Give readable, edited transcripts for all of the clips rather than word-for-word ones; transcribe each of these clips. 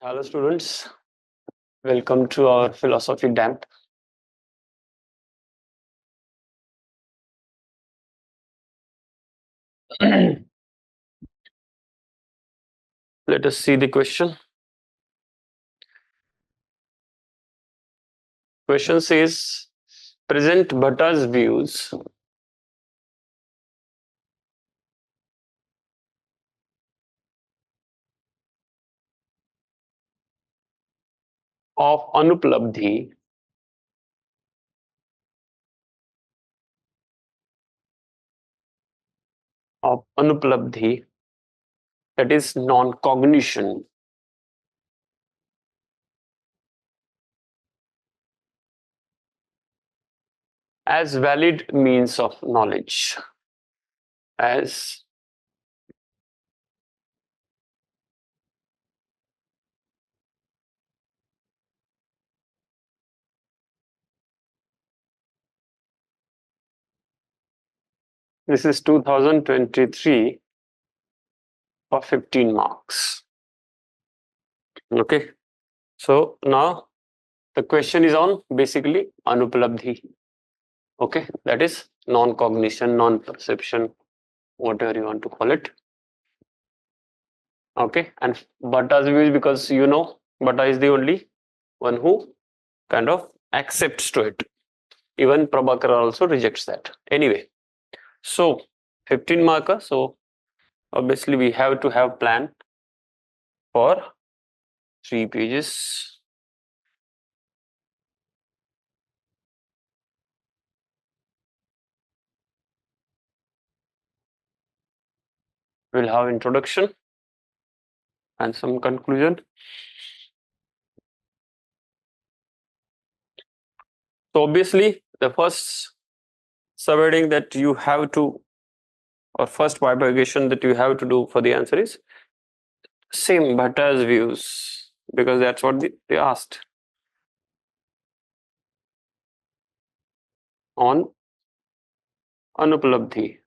Hello students, welcome to our philosophy damp. Let us see the question. Question says, present Bhatta's views of Anuplabdhi that is non-cognition as valid means of knowledge. As this is 2023 for 15 marks. Okay, so now the question is on basically Anuplabdhi. Okay, that is non-cognition, non-perception, whatever you want to call it. Okay, and Bhatta's view is because Bhatta is the only one who kind of accepts to it. Even Prabhakar also rejects that. Anyway, so 15 marker. So obviously we have to have plan for 3 pages. We'll have introduction and some conclusion. So obviously the first subheading that you have to, or first bifurcation that you have to do for the answer is same Bhatta's views, because that's what they asked on Anuplabdhi,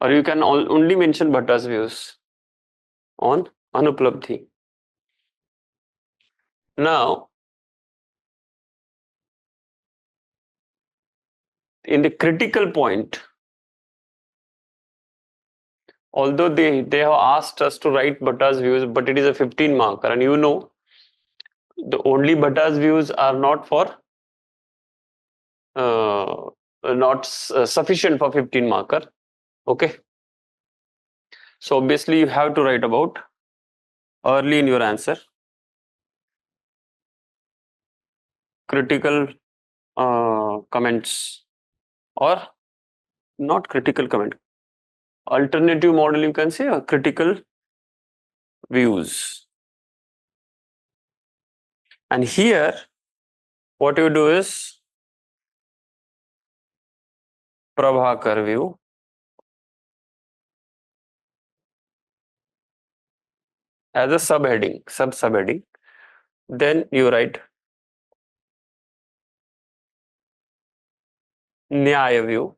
or you can only mention Bhatta's views on Anuplabdhi. Now, in the critical point, although they have asked us to write Bhatta's views, but it is a 15 marker, and the only Bhatta's views are not for sufficient for 15 marker. Okay, so obviously you have to write about early in your answer critical comments, or not critical comment, alternative model, you can say, or critical views. And here what you do is Prabhakar view, as a subheading. Then you write Nyaya view,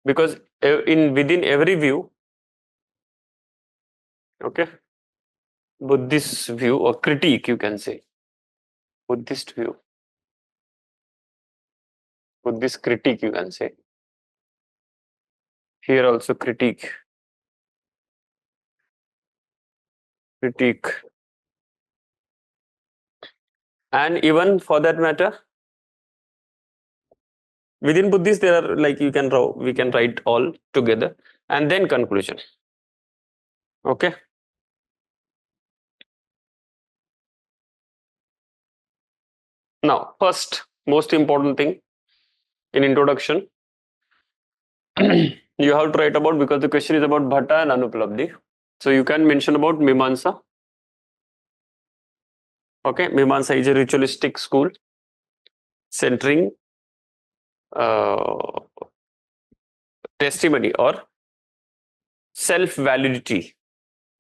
because within every view, okay, Buddhist view or critique, you can say, Buddhist view, Buddhist critique, you can say. Here also critique. And even for that matter, within Buddhist there are, like, we can write all together, and then conclusion. Okay. Now, first, most important thing in introduction, you have to write about, because the question is about Bhatta and Anuplabdhi. So you can mention about Mimamsa. Okay, Mimamsa is a ritualistic school centering testimony or self-validity,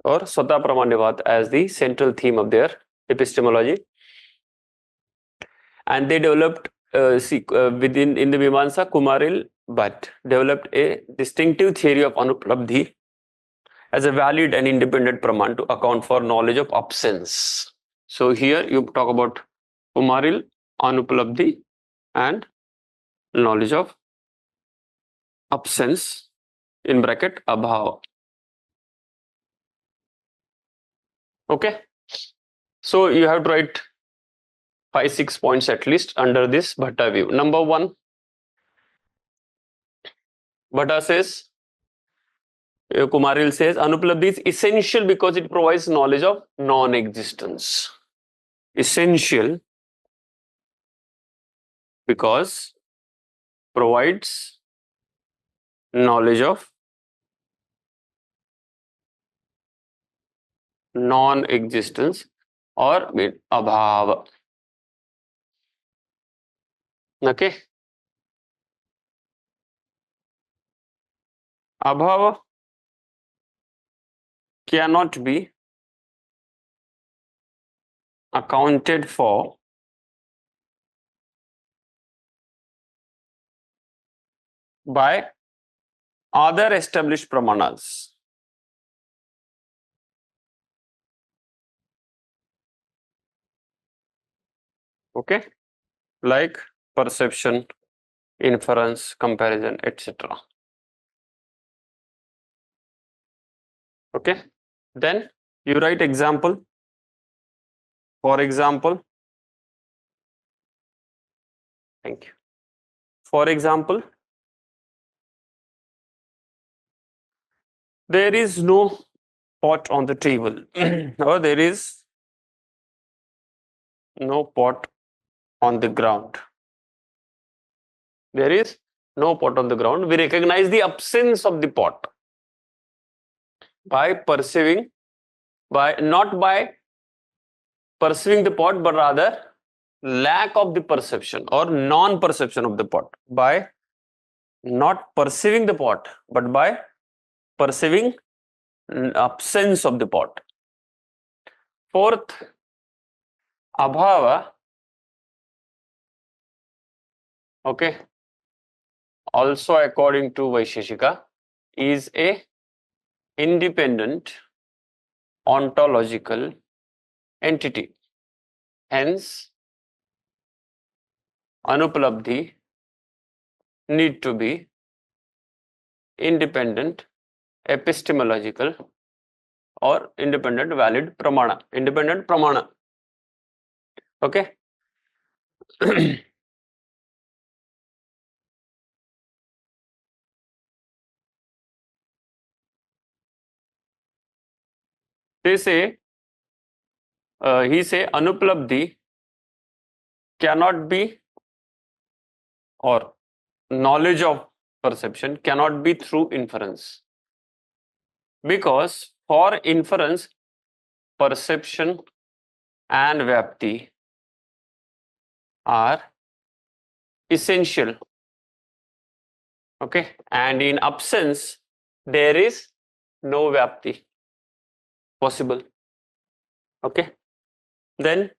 or Swata Pramanyavad, as the central theme of their epistemology. And they developed in the Mimamsa, Kumaril Bhatt developed a distinctive theory of Anuplabdhi, as a valid and independent praman to account for knowledge of absence. So here you talk about Kumaril, Anupalabdhi, and knowledge of absence in bracket abhava. Okay. So you have to write 5-6 points at least under this Bhatta view. Number 1, Bhatta says, Kumaril says, Anupalabdhi is essential because it provides knowledge of non-existence. Essential because provides knowledge of non-existence or abhava. Okay. Abhava cannot be accounted for by other established pramanas. Okay, like perception, inference, comparison, etc. Okay, then you write example. For example, thank you. For example, there is no pot on the table or there is no pot on the ground. There is no pot on the ground. We recognize the absence of the pot by perceiving, not by perceiving the pot, but rather lack of the perception or non-perception of the pot, by not perceiving the pot, but by perceiving absence of the pot. Fourth, abhava, okay, also according to Vaisheshika, is a independent ontological entity. Hence, Anupalabdhi need to be independent epistemological or independent valid pramana. Independent pramana. Okay. They say, he say Anupalabdhi cannot be, or knowledge of perception cannot be through inference, because for inference, perception and vyapti are essential. Okay, and in absence there is no vyapti possible. Okay, then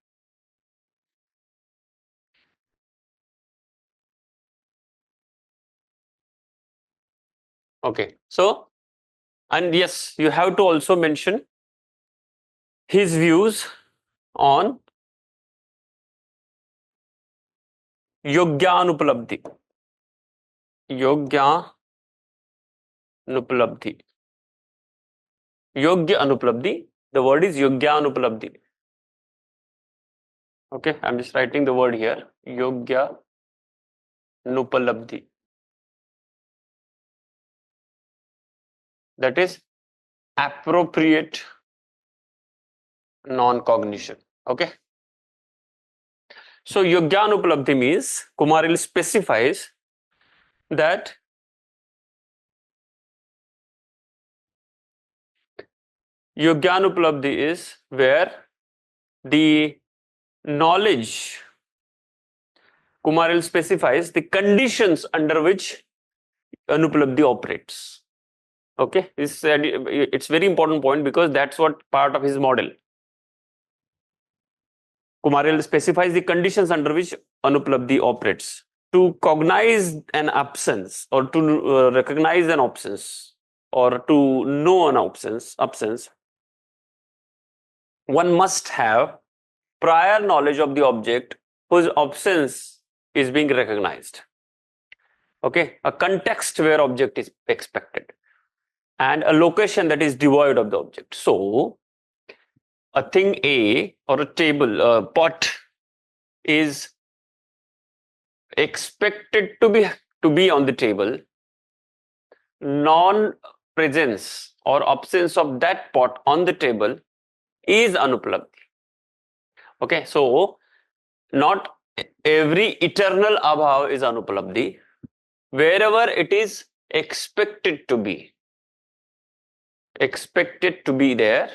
okay, so, and yes, you have to also mention his views on Yogyanupalabdhi. Yogyanupalabdhi. Yogya Anupalabdhi. The word is Yogyanupalabdhi. Okay, I'm just writing the word here. Yogya Nupalabdhi. That is appropriate non-cognition. Okay. So Yogyanupalabdhi means Kumaril specifies that Yogyanupalabdhi is where the knowledge, Kumaril specifies the conditions under which Anupalabdhi operates. Okay, it's very important point because that's what part of his model. Kumaril specifies the conditions under which Anupalabdhi operates. To cognize an absence or to recognize an absence, or to know an absence, one must have prior knowledge of the object whose absence is being recognized. Okay, a context where object is expected, and a location that is devoid of the object. So, a thing A or a table, a pot is expected to be on the table. Non-presence or absence of that pot on the table is anuplabdhi. Okay, so not every eternal abhav is anuplabdhi. Wherever it is expected to be there,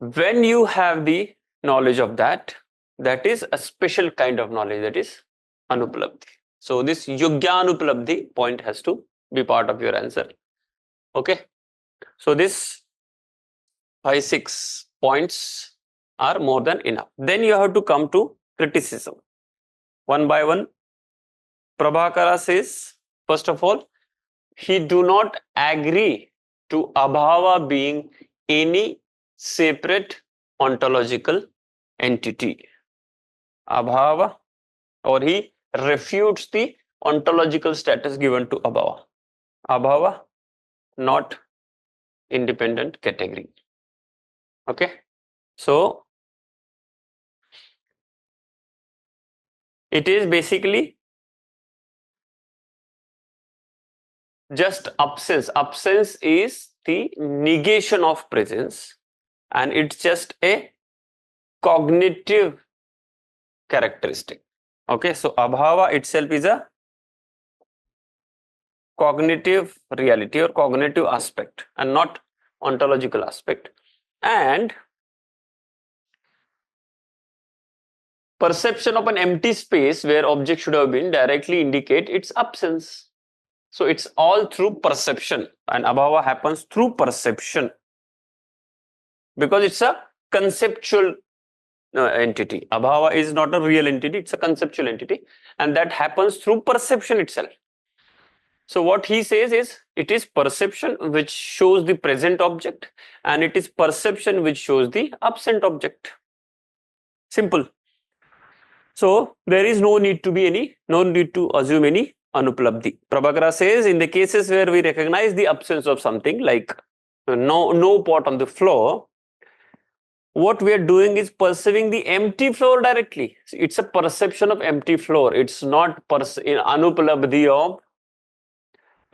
when you have the knowledge of that, that is a special kind of knowledge, that is anuplabdhi. So this yogyanuplabdhi point has to be part of your answer. Okay, so this 5-6 points are more than enough. Then you have to come to criticism. One by one, Prabhakara says, first of all, he do not agree to abhava being any separate ontological entity. Abhava, or he refutes the ontological status given to abhava. Abhava, not independent category. Okay, so it is basically just absence. Absence is the negation of presence, and it's just a cognitive characteristic. Okay, so abhava itself is a cognitive reality or cognitive aspect and not ontological aspect. And perception of an empty space where object should have been directly indicate its absence. So it's all through perception, and abhava happens through perception because it's a conceptual entity. Abhava is not a real entity, it's a conceptual entity, and that happens through perception itself. So what he says is, it is perception which shows the present object, and it is perception which shows the absent object. Simple. So there is no need to assume any anuplabdhi. Prabhakara says, in the cases where we recognize the absence of something like no pot on the floor, what we are doing is perceiving the empty floor directly. It's a perception of empty floor. It's not anuplabdhi of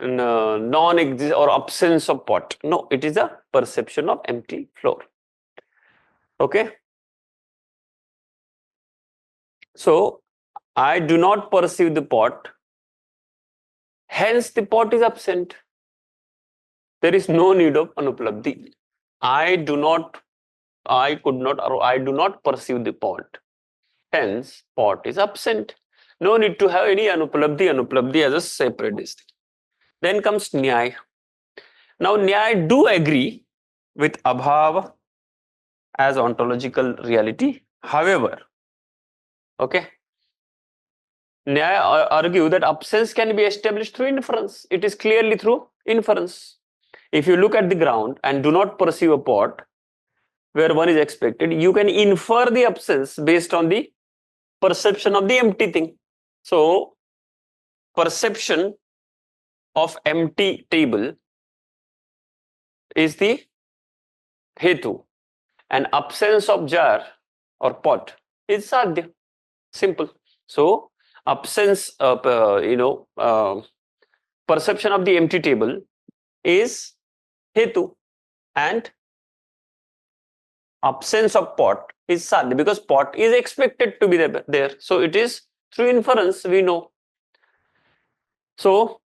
non-exist or absence of pot. No, it is a perception of empty floor. Okay. So I do not perceive the pot, hence the pot is absent. There is no need of anuplabdhi. I do not perceive the pot, hence pot is absent. No need to have any anuplabdhi as a separate distinction. Then comes Nyaya. Now Nyaya do agree with abhava as ontological reality. However, okay, Nyaya argue that absence can be established through inference. It is clearly through inference. If you look at the ground and do not perceive a pot where one is expected, you can infer the absence based on the perception of the empty thing. So perception of empty table is the hetu, and absence of jar or pot is sadhya. Simple. So absence of perception of the empty table is hetu, and absence of pot is sadhya, because pot is expected to be there. So it is through inference we know. So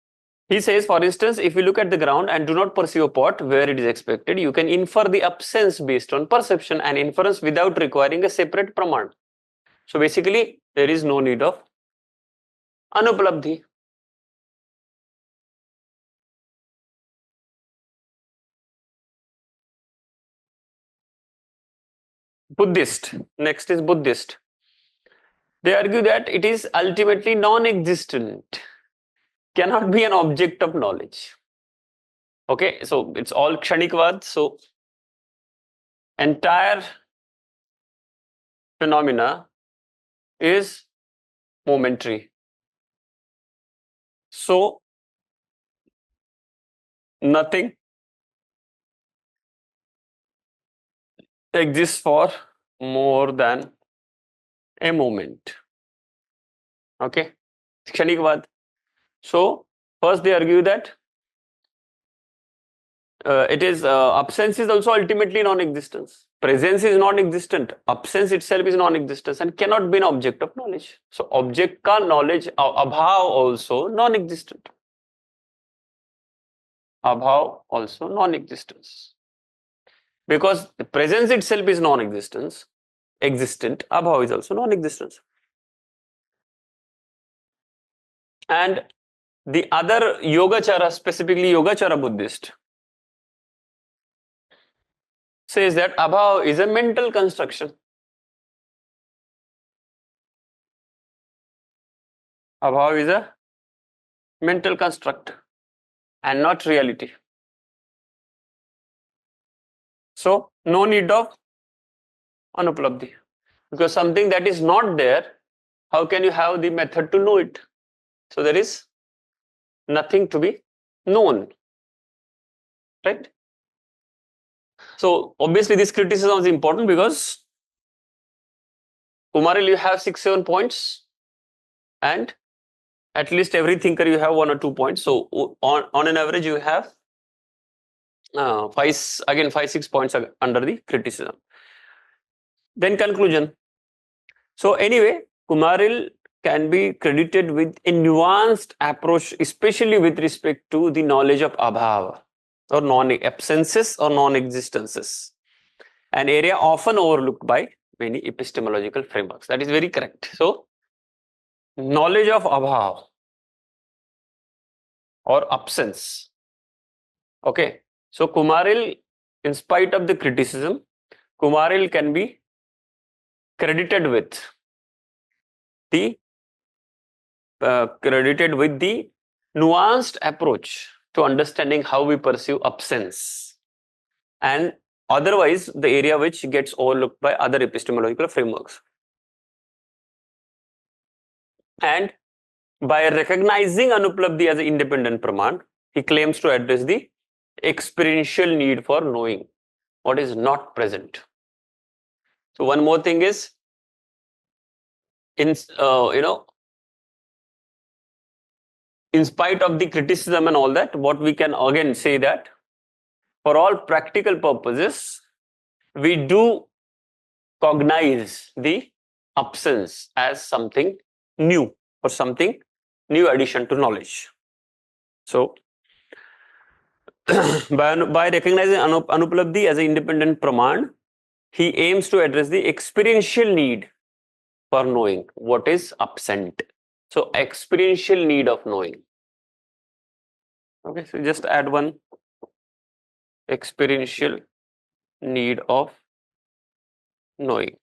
he says, for instance, if you look at the ground and do not perceive a pot where it is expected, you can infer the absence based on perception and inference without requiring a separate praman. So basically, there is no need of anuplabdhi. Buddhist. Next is Buddhist. They argue that it is ultimately non-existent, cannot be an object of knowledge. Okay, so it's all kshanikvad. So entire phenomena is momentary. So nothing exists for more than a moment. Okay, kshanikvad. So first they argue that it is absence is also ultimately non-existence. Presence is non-existent. Absence itself is non-existence and cannot be an object of knowledge. So object ka knowledge abhav also non-existent. Abhav also non-existence. Because the presence itself is non-existence, existent. Abhav is also non-existence. And the other Yogacara, specifically Yogacara Buddhist, says that abhav is a mental construction. Abhav is a mental construct and not reality. So no need of anuplabdhi. Because something that is not there, how can you have the method to know it? So there is nothing to be known. Right? So obviously this criticism is important because Kumaril, you have 6-7 points, and at least every thinker you have 1 or 2 points. So on an average you have 5-6 points under the criticism. Then conclusion. So anyway, Kumaril can be credited with a nuanced approach, especially with respect to the knowledge of abhava or non-absences or non-existences, an area often overlooked by many epistemological frameworks. That is very correct. So knowledge of abhava or absence. Okay. So Kumaril, in spite of the criticism, Kumaril can be credited with the nuanced approach to understanding how we perceive absence, and otherwise the area which gets overlooked by other epistemological frameworks. And by recognizing anuplabdhi as an independent praman, he claims to address the experiential need for knowing what is not present. So one more thing is, in spite of the criticism and all that, what we can again say that for all practical purposes, we do cognize the absence as something new or something new addition to knowledge. So by recognizing anuplabdhi as an independent praman, he aims to address the experiential need for knowing what is absent. So experiential need of knowing. Okay, so just add one, experiential need of knowing.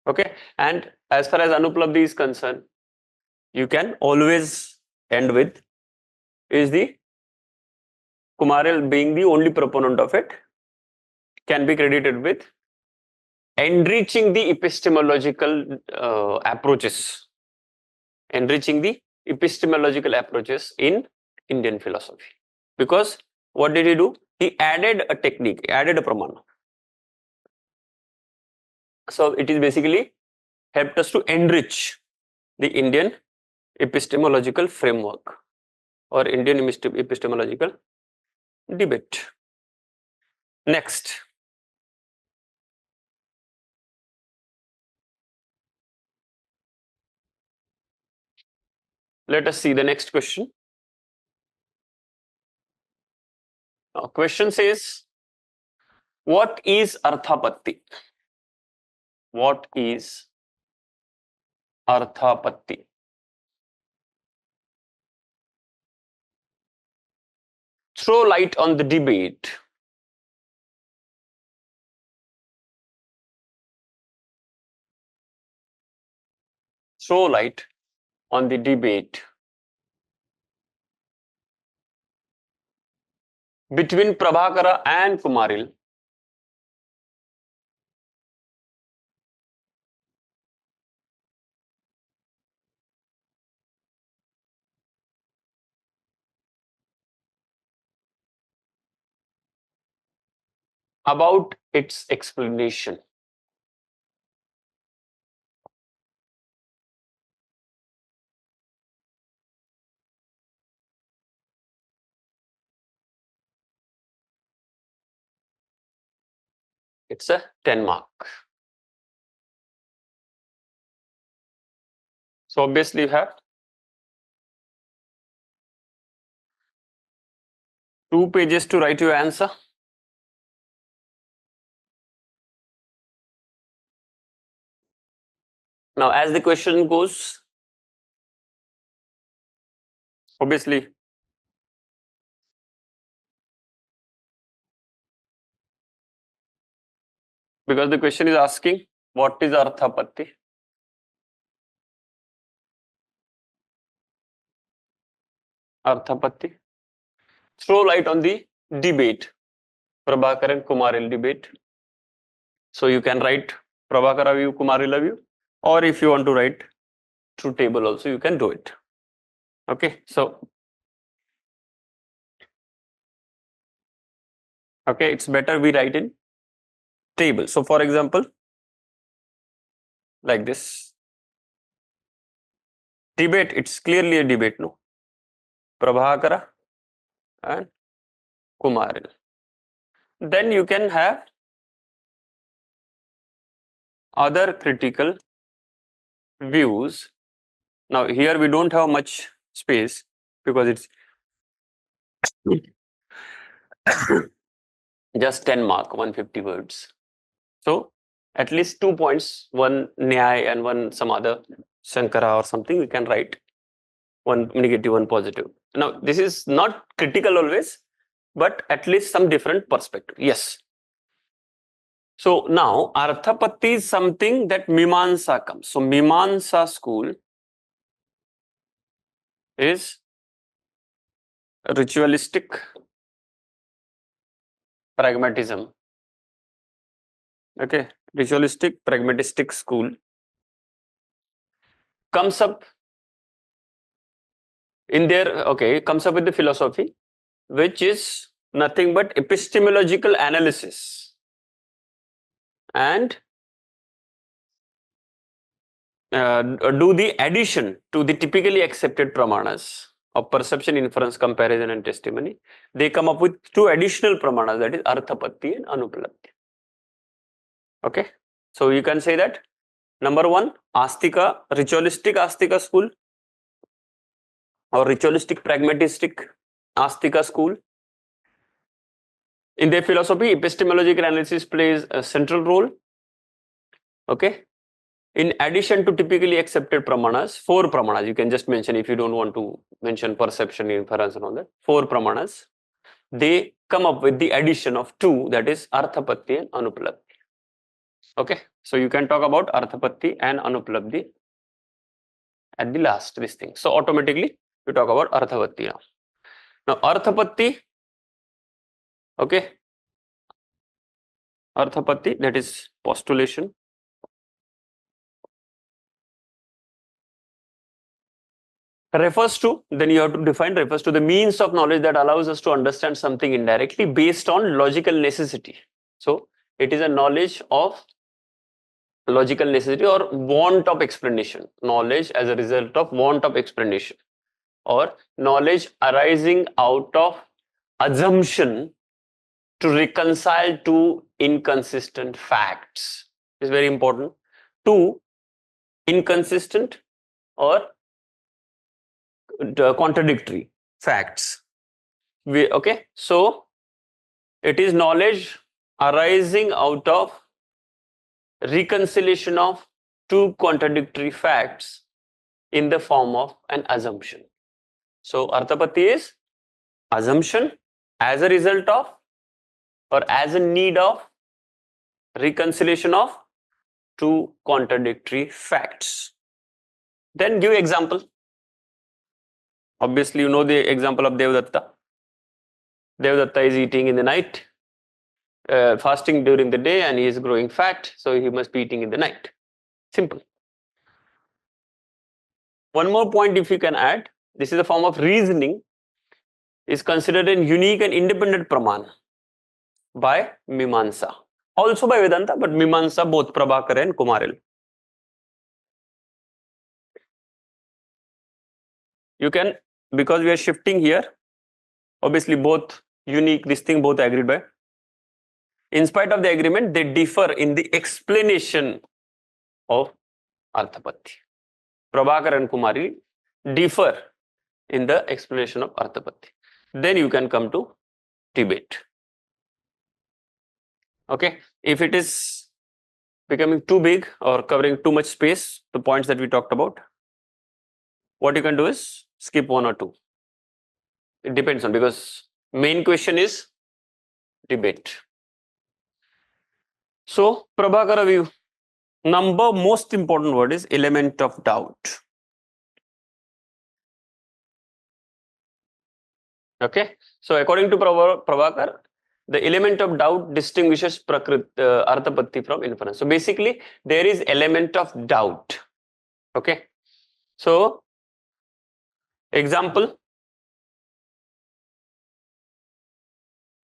Okay, and as far as anuplabdhi is concerned, you can always end with, is the Kumaril being the only proponent of it, can be credited with enriching the epistemological approaches, enriching the epistemological approaches in Indian philosophy. Because what did he do? He added a technique, he added a pramana. So it is basically helped us to enrich the Indian epistemological framework or Indian epistemological debate. Next. Let us see the next question. Question says, what is arthapatti? What is arthapatti? Throw light on the debate. Throw light on the debate between Prabhakara and Kumaril about its explanation. It's a 10 mark. So obviously you have 2 pages to write your answer. Now, as the question goes, obviously, because the question is asking, what is Arthapatti? Arthapatti. Throw light on the debate, Prabhakar and Kumaril debate. So you can write Prabhakara view, Kumarila view, or if you want to write through table also, you can do it. Okay, so okay, it's better we write in table. So for example, like this debate, it's clearly a debate, no? Prabhakara and Kumaril. Then you can have other critical views. Now here we don't have much space because it's just 10 mark, 150 words. So at least 2 points, one Nyay and one some other Shankara or something, we can write. One negative, one positive. Now this is not critical always, but at least some different perspective. Yes. So now Arthapatti is something that Mimamsa comes. So Mimamsa school is ritualistic pragmatism. Okay, ritualistic pragmatistic school comes up in their, okay, comes up with the philosophy, which is nothing but epistemological analysis and do the addition to the typically accepted pramanas of perception, inference, comparison, and testimony. They come up with 2 additional pramanas, that is Arthapatti and Anuplabdhi. Okay, so you can say that number 1, Astika, ritualistic Astika school or ritualistic pragmatistic Astika school. In their philosophy, epistemological analysis plays a central role. Okay. In addition to typically accepted pramanas, 4 pramanas, you can just mention if you don't want to mention perception, inference and all that, 4 pramanas, they come up with the addition of 2, that is Arthapatti and Anuplabdhi. Okay, so you can talk about Arthapatti and Anuplabdhi at the last, this thing. So automatically you talk about Arthapatti now. Now Arthapatti, okay, Arthapatti, that is postulation. Refers to, then you have to define, refers to the means of knowledge that allows us to understand something indirectly based on logical necessity. So it is a knowledge of logical necessity or want of explanation, knowledge as a result of want of explanation, or knowledge arising out of assumption to reconcile two inconsistent facts. Is very important. Two inconsistent or contradictory facts. Okay, so it is knowledge arising out of reconciliation of two contradictory facts in the form of an assumption. So Arthapatti is assumption as a result of or as a need of reconciliation of two contradictory facts. Then give example. Obviously, you know the example of Devdatta. Devdatta is eating in the night, fasting during the day, and he is growing fat, so he must be eating in the night. Simple. One more point if you can add, this is a form of reasoning, is considered a unique and independent praman by Mimamsa. Also by Vedanta, but Mimamsa, both Prabhakar and Kumaril. You can, because we are shifting here, obviously both unique, this thing both agreed by. In spite of the agreement, they differ in the explanation of Arthapatti. Prabhakar and Kumari differ in the explanation of Arthapatti. Then you can come to debate. Okay, if it is becoming too big or covering too much space, the points that we talked about, what you can do is skip one or two. It depends on, because main question is debate. So, Prabhakara view, number most important word is element of doubt. Okay, so according to Prabhakar, the element of doubt distinguishes Arthapatti from inference. So basically, there is element of doubt. Okay, so example,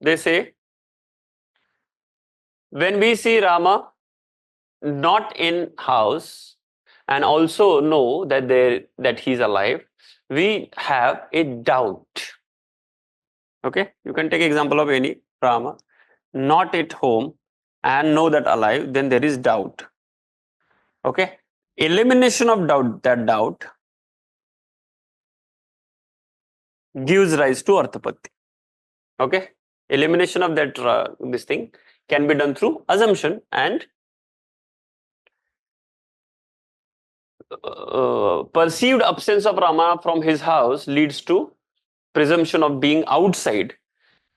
they say, when we see Rama not in house and also know that he's alive, we have a doubt. Okay, you can take example of any Rama not at home and know that alive, then there is doubt. Okay, elimination of doubt, that doubt gives rise to Arthapatti. Okay, elimination of that this thing can be done through assumption, and perceived absence of Rama from his house leads to presumption of being outside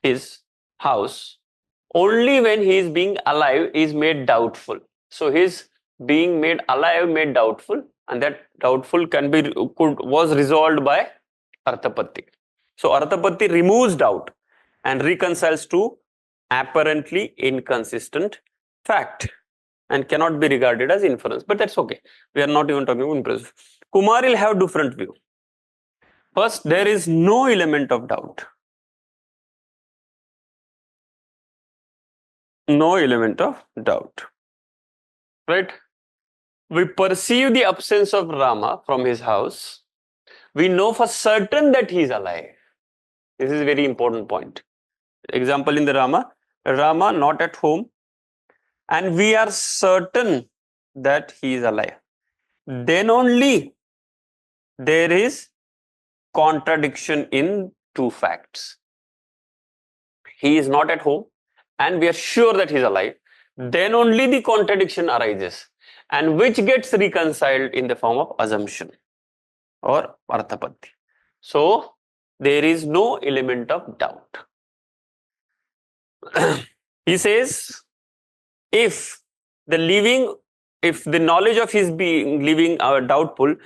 his house. Only when he is being alive is made doubtful. So his being made alive made doubtful, and that doubtful was resolved by Arthapatti. So Arthapatti removes doubt and reconciles to apparently inconsistent fact and cannot be regarded as inference. But that's okay. We are not even talking about inference. Kumar will have different view. First, there is no element of doubt. No element of doubt. Right? We perceive the absence of Rama from his house. We know for certain that he is alive. This is a very important point. Example in the Rama not at home, and we are certain that he is alive. Then only there is contradiction in two facts. He is not at home and we are sure that he is alive. Then only the contradiction arises, and which gets reconciled in the form of assumption or Arthapatti. So there is no element of doubt. He says, if the knowledge of his being living are doubtful,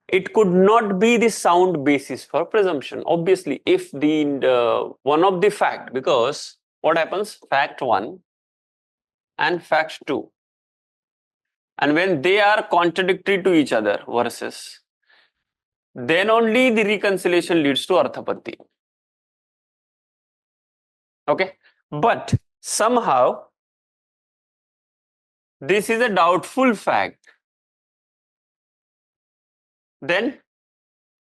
it could not be the sound basis for presumption. Obviously, if the one of the fact, because what happens, fact 1 and fact 2, and when they are contradictory to each other, versus, then only the reconciliation leads to Arthapatti. Okay, but somehow this is a doubtful fact, then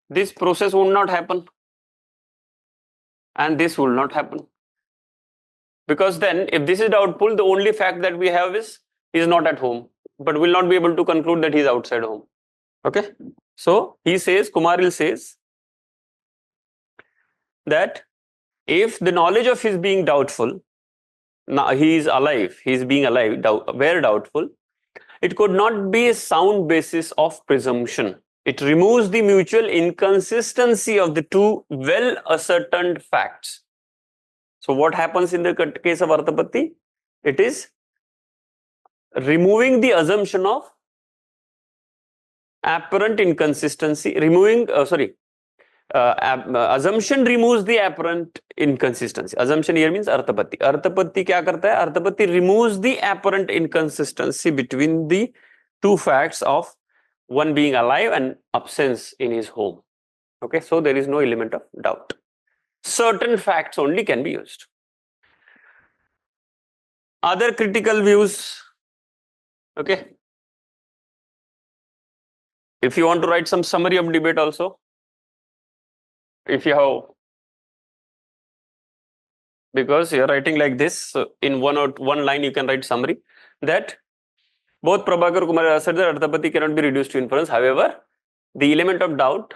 this process would not happen and this will not happen. Because then if this is doubtful, the only fact that we have is he is not at home, but we'll not be able to conclude that he is outside home. Okay, so he says, Kumaril says that if the knowledge of his being doubtful, now he is alive, he is being alive, were doubtful, it could not be a sound basis of presumption. It removes the mutual inconsistency of the two well ascertained facts. So what happens in the case of Arthapatti? It is removing the assumption of apparent inconsistency, assumption removes the apparent inconsistency. Assumption here means arthapatti. Arthapatti क्या करता है? Arthapatti removes the apparent inconsistency between the two facts of one being alive and absence in his home. Okay, so there is no element of doubt. Certain facts only can be used. Other critical views. Okay. If you want to write some summary of debate also, if you have, because you are writing like this, so in one line you can write summary that both Prabhakar Kumar said that Arthapatti cannot be reduced to inference. However, the element of doubt,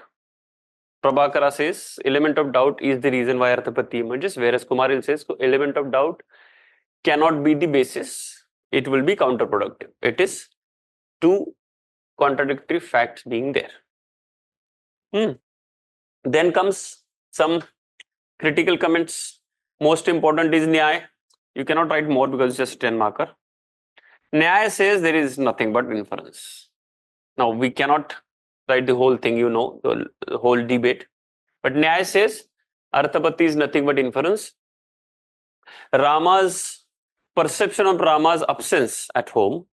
Prabhakara says element of doubt is the reason why Arthapatti emerges, whereas Kumaril says element of doubt cannot be the basis. It will be counterproductive. It is two contradictory facts being there. Then comes some critical comments. Most important is Nyaya. You cannot write more because it's just 10 marker. Nyaya says there is nothing but inference. Now we cannot write the whole thing, the whole debate. But Nyaya says Arthapatti is nothing but inference. Rama's perception of Rama's absence at home,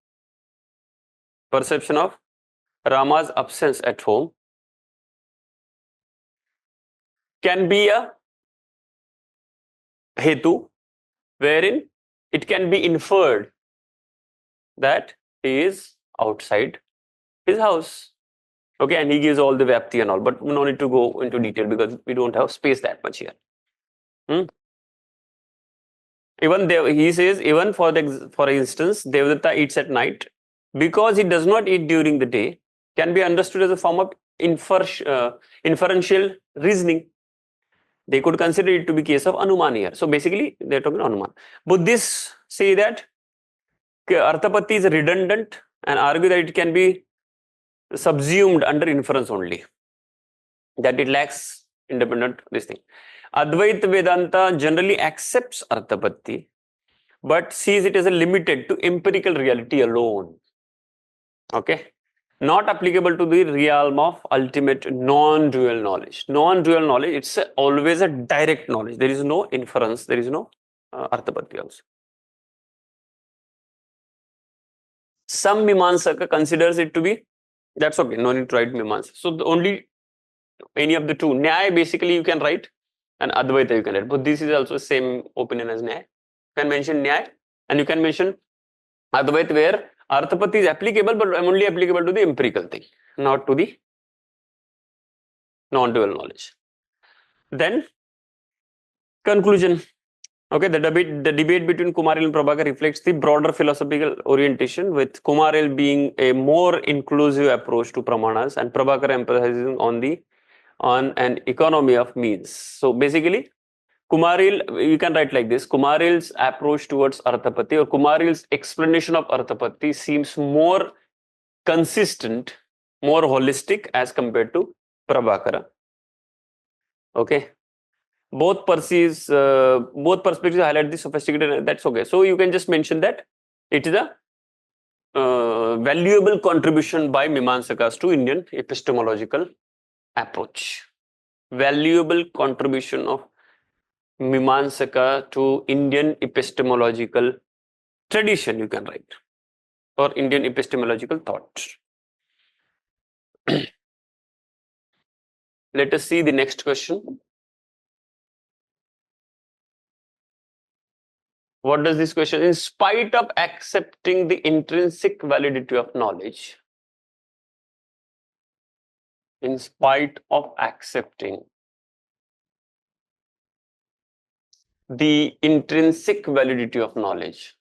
can be a hetu wherein it can be inferred that he is outside his house. Okay, and he gives all the Vyapti and all, but no need to go into detail because we don't have space that much here. Even he says, even for instance, Devadatta eats at night because he does not eat during the day, can be understood as a form of inferential reasoning. They could consider it to be case of Anuman here. So basically, they're talking Anuman. Buddhists say that Arthapatti is redundant and argue that it can be subsumed under inference only, that it lacks independent this thing. Advaita Vedanta generally accepts Arthapatti, but sees it as a limited to empirical reality alone. Okay, not applicable to the realm of ultimate non-dual knowledge. Non-dual knowledge, it's always a direct knowledge. There is no inference, there is no Arthapatti also. Some Mimamsaka considers it to be, that's okay, no need to write Mimamsaka. So only any of the two. Nyaya basically you can write and Advaita you can write. But this is also same opinion as Nyaya. You can mention Nyaya and you can mention Advaita where Arthapatti is applicable, but only applicable to the empirical thing, not to the non-dual knowledge. Then conclusion. Okay, the debate between Kumaril and Prabhakar reflects the broader philosophical orientation, with Kumaril being a more inclusive approach to pramanas and Prabhakar emphasizing on an economy of means. So basically, Kumaril, you can write like this: Kumaril's approach towards Arthapatti or Kumaril's explanation of Arthapatti seems more consistent, more holistic as compared to Prabhakara. Okay. Both perspectives highlight the sophisticated, that's okay. So you can just mention that it is a valuable contribution by Mimamsakas to Indian epistemological approach. Valuable contribution of Mimamsaka to Indian epistemological tradition, you can write, or Indian epistemological thought. Let us see the next question. What does this question? In spite of accepting the intrinsic validity of knowledge, in spite of accepting the intrinsic validity of knowledge,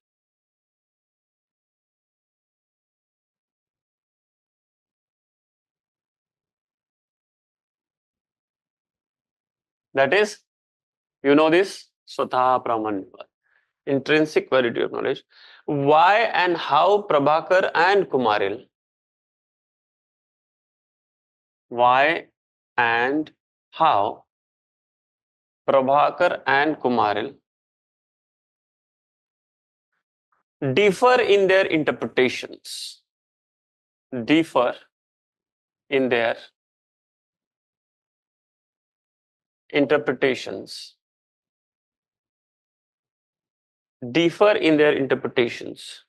that is, this Swatha Pramanya, intrinsic validity of knowledge. Why and how Prabhakar and Kumaril, why and how Prabhakar and Kumaril differ in their interpretations, differ in their interpretations differ in their interpretations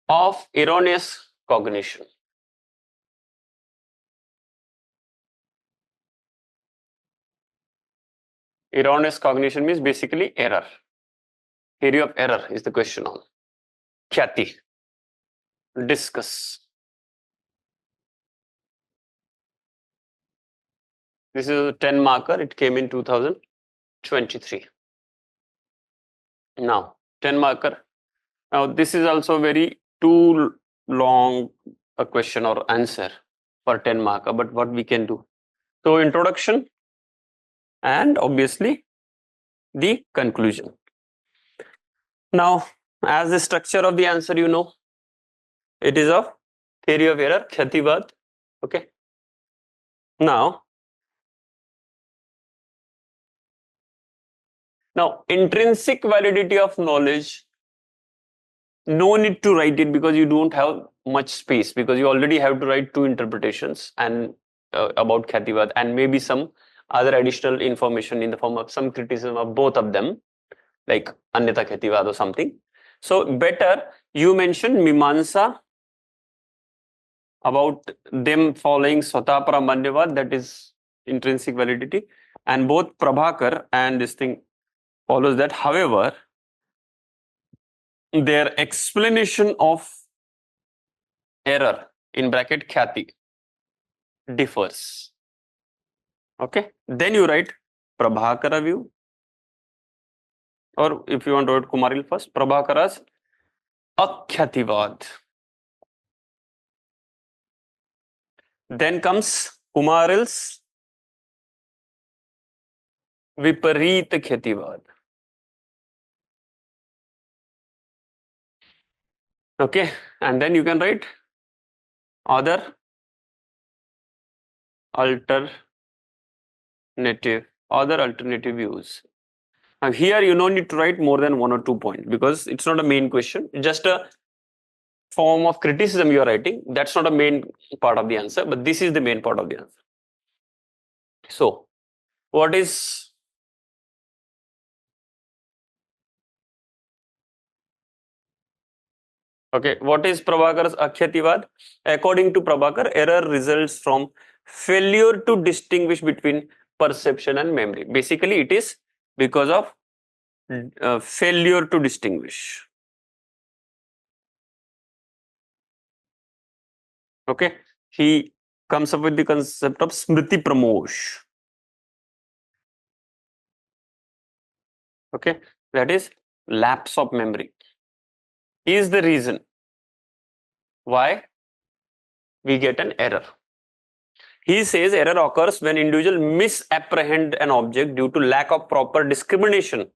of erroneous cognition. Erroneous cognition means basically error. Theory of error is the question on. Khyati. Discuss. This is a 10 marker. It came in 2023. Now, 10 marker. Now, this is also very too long a question or answer for 10 marker, but what we can do. So, introduction and obviously the conclusion. Now, as the structure of the answer, you know, it is of theory of error, Khyativad. Okay. Now, intrinsic validity of knowledge, no need to write it because you don't have much space, because you already have to write 2 interpretations and about Khyativad and maybe some other additional information in the form of some criticism of both of them, like Anyata Khyativad or something. So better you mention Mimansa about them following Swata Pramanyavad, that is intrinsic validity, and both Prabhakar and this thing follows that. However, their explanation of error in bracket Khyati differs. Okay, then you write Prabhakara view, or if you want to write Kumaril first, Prabhakara's Akhyativad. Then comes Kumaril's Vipareet Khyativad. Okay, and then you can write other alternative views. Now here you don't need to write more than 1 or 2 points because it's not a main question, just a form of criticism you are writing. That's not a main part of the answer, but this is the main part of the answer. So, what is Prabhakar's Akhyativad? According to Prabhakar, error results from failure to distinguish between perception and memory. Basically, it is because of failure to distinguish. Okay, he comes up with the concept of Smriti Pramosh. Okay, that is lapse of memory is the reason why we get an error. He says error occurs when individual misapprehend an object due to lack of proper discrimination.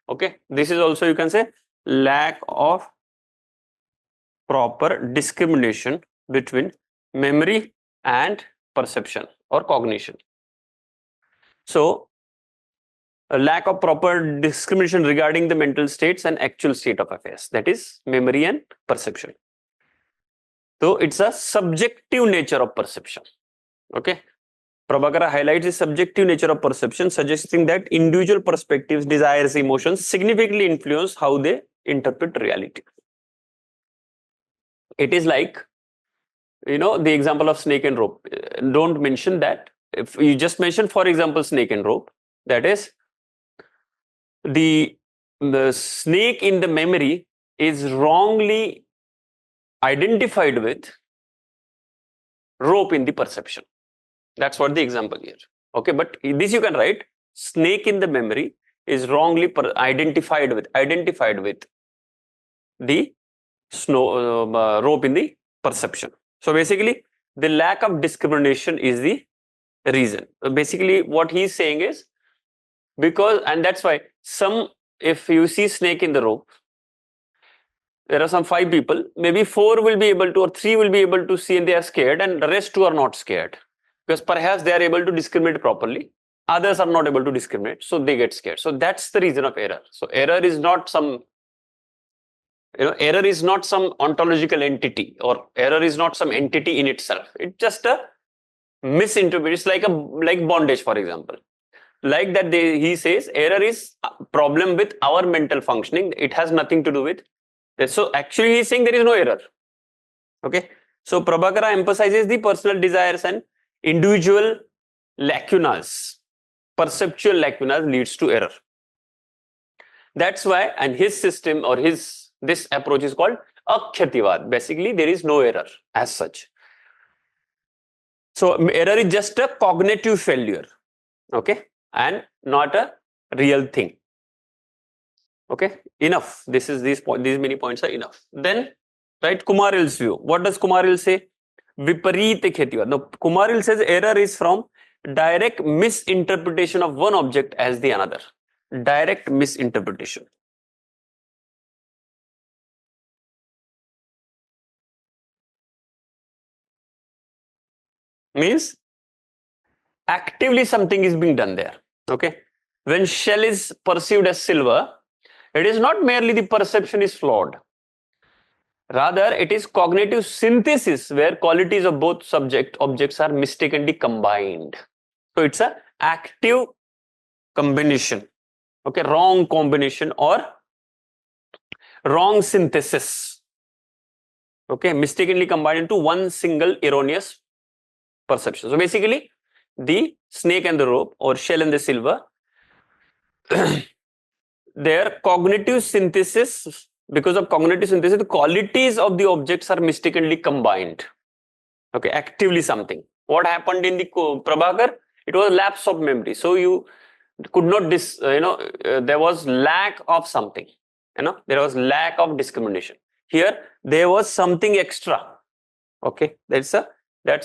Okay, this is also, you can say, lack of proper discrimination between memory and perception or cognition. So, a lack of proper discrimination regarding the mental states and actual state of affairs, that is memory and perception. So, it's a subjective nature of perception. Okay, Prabhakara highlights the subjective nature of perception, suggesting that individual perspectives, desires, emotions significantly influence how they interpret reality. It is like, you know, the example of snake and rope. Don't mention that. If you just mention, for example, snake and rope, that is the snake in the memory is wrongly identified with rope in the perception. That's what the example here. Okay, but this you can write, snake in the memory is wrongly identified with the rope in the perception. So basically, the lack of discrimination is the reason. Basically, what he's saying is, because, and that's why if you see snake in the rope, there are some 5 people, maybe 4 will be able to, or 3 will be able to see and they are scared, and the rest 2 are not scared. Because perhaps they are able to discriminate properly, others are not able to discriminate, so they get scared. So that's the reason of error. So error is not some, error is not some ontological entity, or error is not some entity in itself. It's just a misinterpretation. It's like bondage, for example. like that he says error is a problem with our mental functioning. It has nothing to do with that. So actually he's saying there is no error. Okay. So Prabhakara emphasizes the personal desires and individual lacunas. Perceptual lacunas leads to error. That's why, and his system or this approach is called akhyativad. Basically, there is no error as such. So error is just a cognitive failure, okay, and not a real thing. Okay, enough. These many points are enough. Then, right, Kumaril's view. What does Kumaril say? Vipareet khyativad. Now, Kumaril says error is from direct misinterpretation of one object as the another. Direct misinterpretation. Means actively something is being done there. Okay. When shell is perceived as silver, it is not merely the perception is flawed. Rather, it is cognitive synthesis where qualities of both objects are mistakenly combined. So it's an active combination. Okay, wrong combination or wrong synthesis. Okay, mistakenly combined into one single erroneous perception. So basically, the snake and the rope or shell and the silver, their cognitive synthesis, because of cognitive synthesis, the qualities of the objects are mistakenly combined. Okay, actively something. What happened in the Prabhakar? It was lapse of memory. So you could not there was lack of something. There was lack of discrimination. Here there was something extra. Okay, that's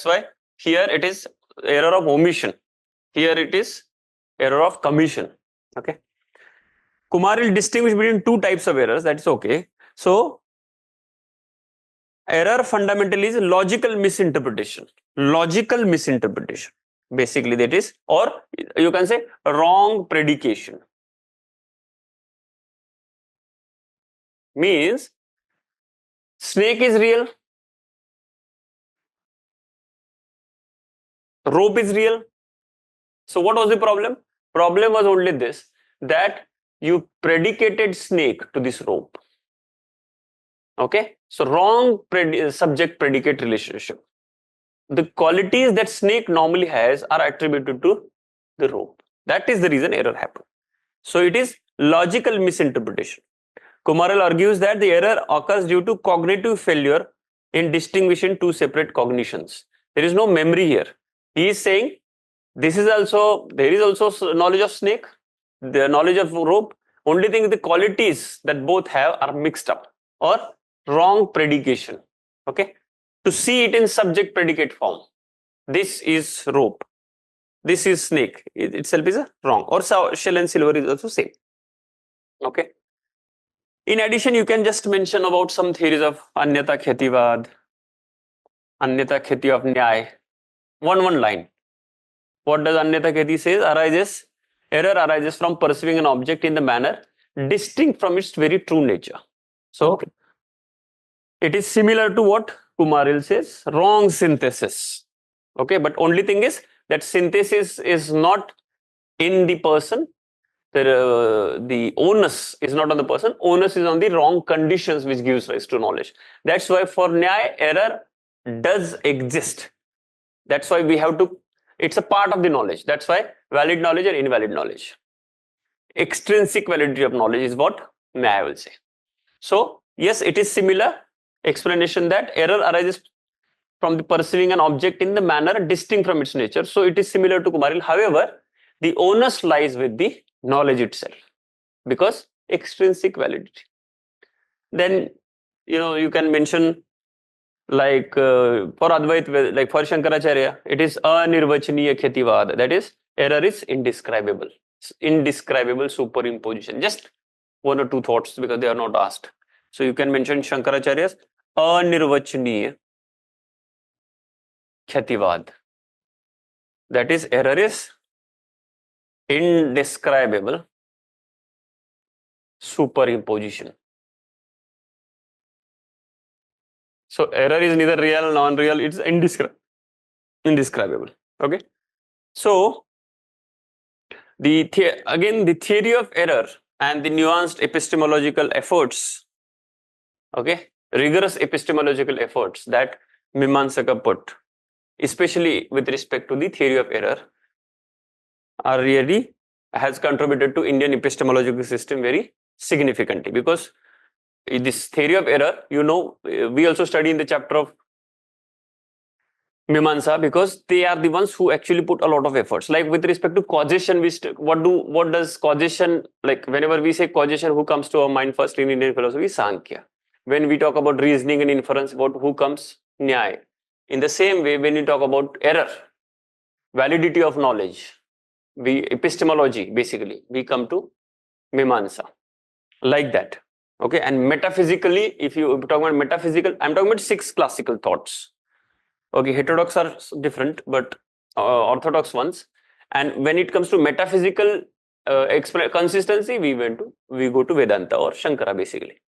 why here it is error of omission. Here it is error of commission. Okay. Kumaril distinguished between two types of errors. That's okay. So error fundamentally is logical misinterpretation. Logical misinterpretation. Basically that is, or you can say wrong predication. Means snake is real, rope is real. So what was the problem? Problem was only this, that you predicated snake to this rope. Okay, so wrong subject predicate relationship. The qualities that snake normally has are attributed to the rope. That is the reason error happened. So it is logical misinterpretation. Kumaril argues that the error occurs due to cognitive failure in distinguishing two separate cognitions. There is no memory here. He is saying there is also knowledge of snake, the knowledge of rope. Only thing, the qualities that both have are mixed up or wrong predication. Okay, to see it in subject predicate form. This is rope. This is snake. It itself is wrong. Or shell and silver is also same. Okay. In addition, you can just mention about some theories of Anyata Khetivad, Anyata Kheti of Nyay. One line. What does Anyata Kheti says? Error arises from perceiving an object in the manner distinct from its very true nature. So it is similar to what Kumaril says, wrong synthesis. Okay, but only thing is that synthesis is not in the person. The onus is not on the person. Onus is on the wrong conditions which gives rise to knowledge. That's why for Nyay, error does exist. That's why we have to, it's a part of the knowledge. That's why valid knowledge and invalid knowledge. Extrinsic validity of knowledge is what Nyay will say. So yes, it is similar explanation that error arises from the perceiving an object in the manner distinct from its nature. So it is similar to Kumaril. However, the onus lies with the knowledge itself because extrinsic validity. Then you can mention like for Advait, like for Shankaracharya, it is anirvachaniya khetivad. That is, error is indescribable. Indescribable superimposition. Just one or two thoughts because they are not asked. So you can mention Shankaracharya's anirvachaniya khetivad. That is, error is indescribable superimposition. So error is neither real, non-real, it's indescribable. Okay. So Again, the theory of error and the nuanced epistemological efforts, okay, rigorous epistemological efforts that Mimamsaka put, especially with respect to the theory of error, are really has contributed to Indian epistemological system very significantly, because this theory of error, we also study in the chapter of Mimamsa, because they are the ones who actually put a lot of efforts. Like with respect to causation, what does causation, like whenever we say causation, who comes to our mind first in Indian philosophy? Sankhya. When we talk about reasoning and inference, who comes? Nyaya. In the same way, when we talk about error, validity of knowledge, epistemology, basically, we come to Mimamsa. Like that. Okay, and metaphysically, if you talk about metaphysical, I'm talking about 6 classical thoughts. Okay, heterodox are different, but orthodox ones. And when it comes to metaphysical consistency, we go to Vedanta or Shankara, basically.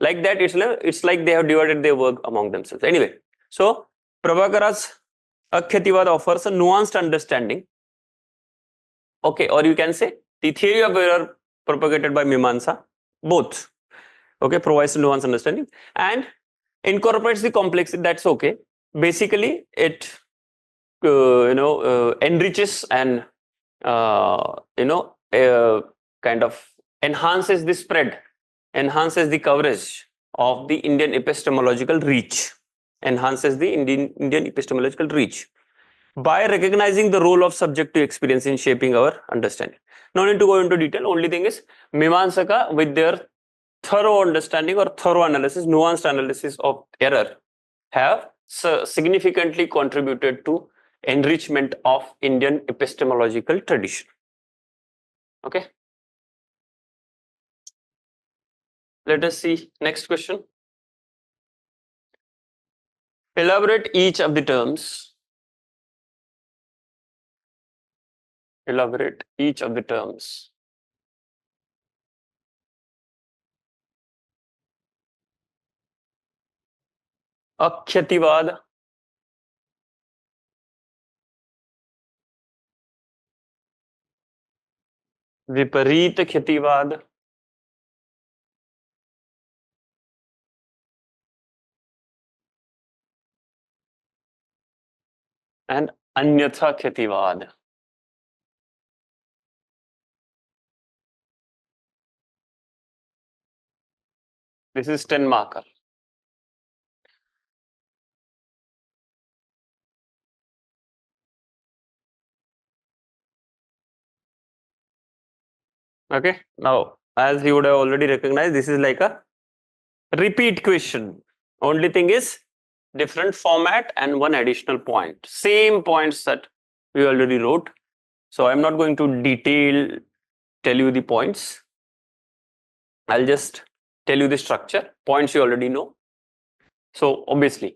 Like that, it's like they have divided their work among themselves. Anyway, so Prabhakara's Akhyativad offers a nuanced understanding. Okay, or you can say the theory of error propagated by Mimamsa, both. Okay, provides a nuanced understanding and incorporates the complexity. That's okay. Basically, it enriches and kind of enhances the spread, enhances the coverage of the Indian epistemological reach, enhances the Indian epistemological reach by recognizing the role of subjective experience in shaping our understanding. No need to go into detail. Only thing is, Mimamsaka, with their thorough understanding or thorough analysis, nuanced analysis of error, have significantly contributed to enrichment of Indian epistemological tradition. Okay. Let us see next question. Elaborate each of the terms. Elaborate each of the terms. Akhyativad, Viparit Khyativad, and Anyatha Khyativad. This is 10 marker. Okay. Now, as you would have already recognized, this is like a repeat question. Only thing is different format and one additional point. Same points that we already wrote. So I'm not going to tell you the points. I'll just tell you the structure. Points you already know. So obviously,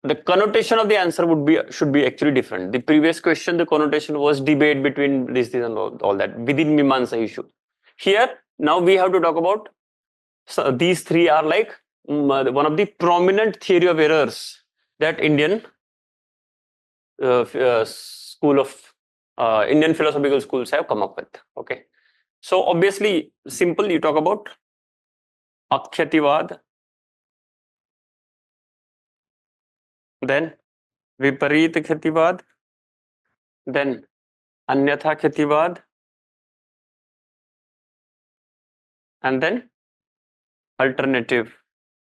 the connotation of the answer should be actually different. The previous question, the connotation was debate between this and all that within Mimamsa issue. Here, now we have to talk about, so these 3 are like one of the prominent theory of errors that Indian school of Indian philosophical schools have come up with. Okay, so obviously, simple. You talk about Akhyativad, then Viparit Khyativad, then Anyatha Khyativad, and then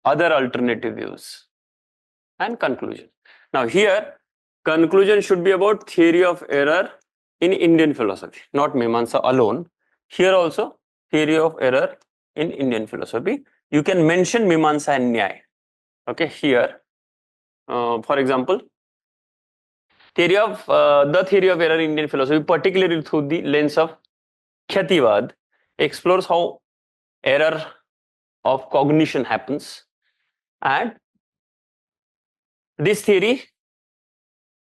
other alternative views, and conclusion. Now here, conclusion should be about theory of error in Indian philosophy, not Mimamsa alone. Here also, theory of error in Indian philosophy. You can mention Mimamsa and Nyaya. Okay, here, for example, the theory of error in Indian philosophy, particularly through the lens of Khyativad, explores how error of cognition happens, and this theory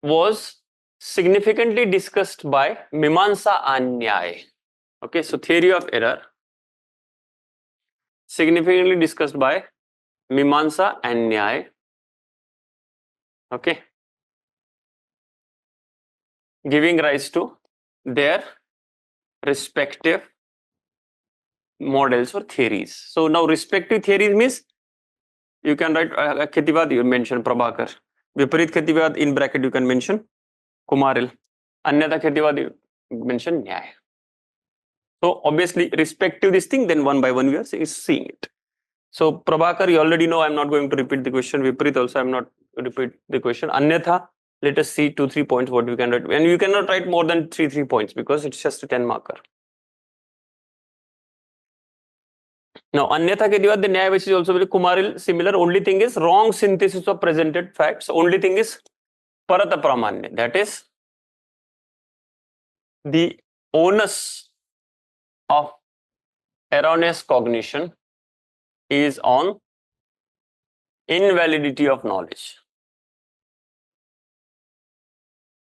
was significantly discussed by Mimamsa and Nyaya. Okay, so theory of error significantly discussed by Mimamsa and Nyaya. Okay, giving rise to their respective models or theories. So now respective theories means you can write Khetiwad, you mention Prabhakar. Viparit Khetiwad, in bracket you can mention Kumaril. Anyata Khetiwad, you mention Nyaya. So obviously respective this thing, then one by one we are seeing it. So Prabhakar, you already know, I'm not going to repeat the question. Viparit also, I'm not repeat the question. Anyatha, let us see 2-3 points what we can write. And you cannot write more than 3 points because it's just a 10 marker. Now, Anyatha Khetiwad, the Nyaya, which is also very Kumaril, similar. Only thing is wrong synthesis of presented facts. Only thing is Parata Pramanya. That is the onus of erroneous cognition is on invalidity of knowledge.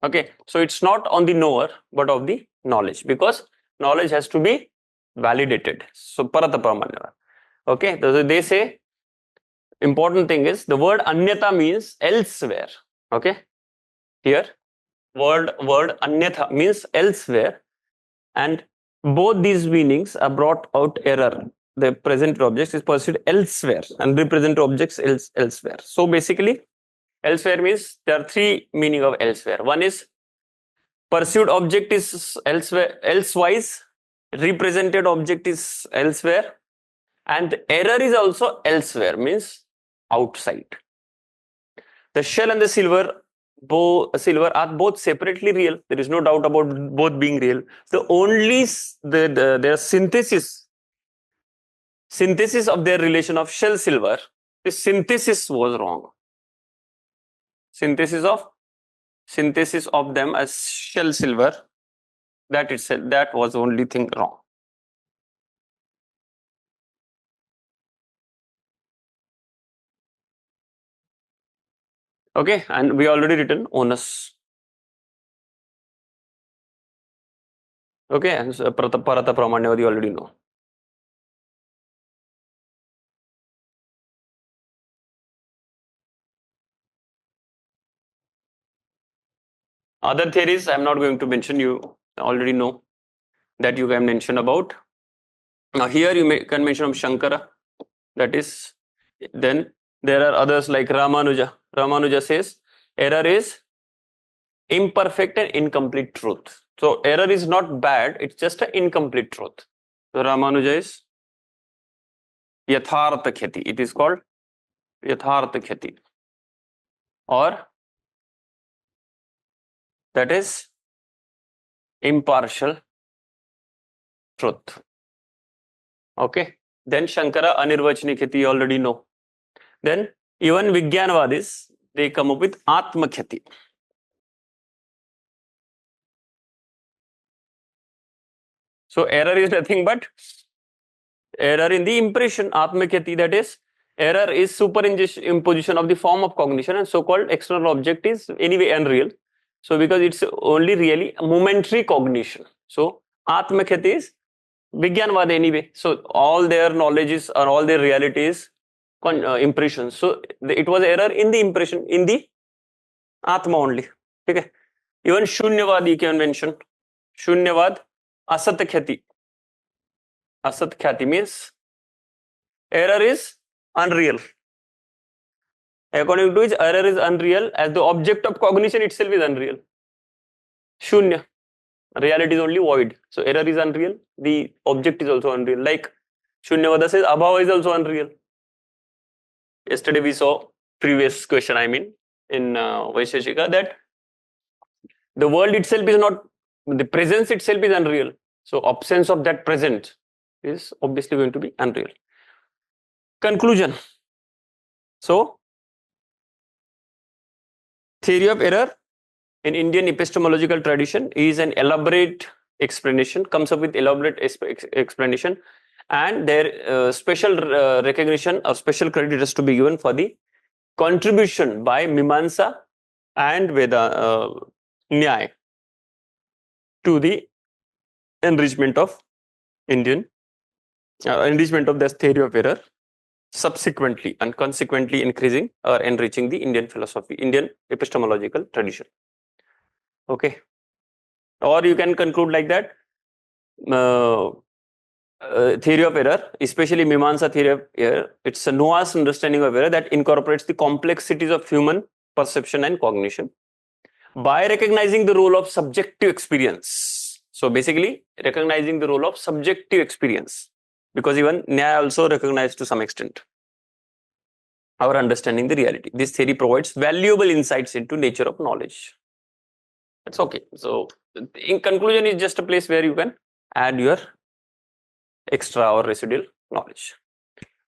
Okay, so it's not on the knower, but of the knowledge, because knowledge has to be validated. So Parata Pramanya. Okay, so they say important thing is the word Anyata means elsewhere. Okay, here word Anyatha means elsewhere, and both these meanings are brought out error. The present object is perceived elsewhere and represent objects elsewhere. So basically, elsewhere means there are 3 meaning of elsewhere. One is perceived object is elsewhere, elsewise, represented object is elsewhere, and the error is also elsewhere, means outside. The shell and the silver are both separately real. There is no doubt about both being real. The only their synthesis of their relation of shell silver, the synthesis was wrong. Synthesis of them as shell silver, that itself, that was the only thing wrong. Okay, and we already written onus. Okay, and so Parata Pramanya you already know. Other theories I'm not going to mention, you already know that you can mention about. Now here you can mention of Shankara, that is, then there are others like Ramanuja. Ramanuja says error is imperfect and incomplete truth. So error is not bad, it's just an incomplete truth. So Ramanuja is Yathartha Khyati. It is called Yathartha Khyati, or that is impartial truth. Okay. Then Shankara Anirvachani Khyati, you already know. Then even Vijnanavadis, they come up with Atma Khyati. So error is nothing but error in the impression, Atma Khyati, that is, error is superimposition of the form of cognition, and so-called external object is anyway unreal. So because it's only really momentary cognition. So Atma Khyati is Vijnanavad anyway. So all their knowledges or all their realities impressions. So it was error in the impression, in the Atma only. Okay. Even Shunyavad you can mention. Shunyavad Asat Khyati. Asat Khyati means error is unreal. According to which error is unreal as the object of cognition itself is unreal. Shunya. Reality is only void. So error is unreal. The object is also unreal. Like Shunyavada says Abhava is also unreal. Yesterday we saw previous question, I mean, in Vaisheshika, that the world itself is not, the presence itself is unreal. So absence of that present is obviously going to be unreal. Conclusion. So theory of error in Indian epistemological tradition is an elaborate explanation, comes up with elaborate explanation, and their special recognition or special credit is to be given for the contribution by Mimamsa and Veda Nyaya to the enrichment of enrichment of this theory of error, subsequently and consequently increasing or enriching the Indian philosophy, Indian epistemological tradition. Okay. Or you can conclude like that. Theory of error, especially Mimamsa theory of error, it's a nuanced understanding of error that incorporates the complexities of human perception and cognition by recognizing the role of subjective experience. So basically, recognizing the role of subjective experience, because even Nyaya also recognized to some extent our understanding the reality. This theory provides valuable insights into nature of knowledge. That's okay. So in conclusion, is just a place where you can add your extra or residual knowledge.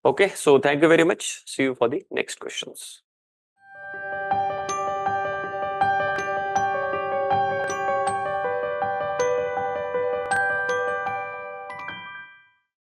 Okay, so thank you very much. See you for the next questions.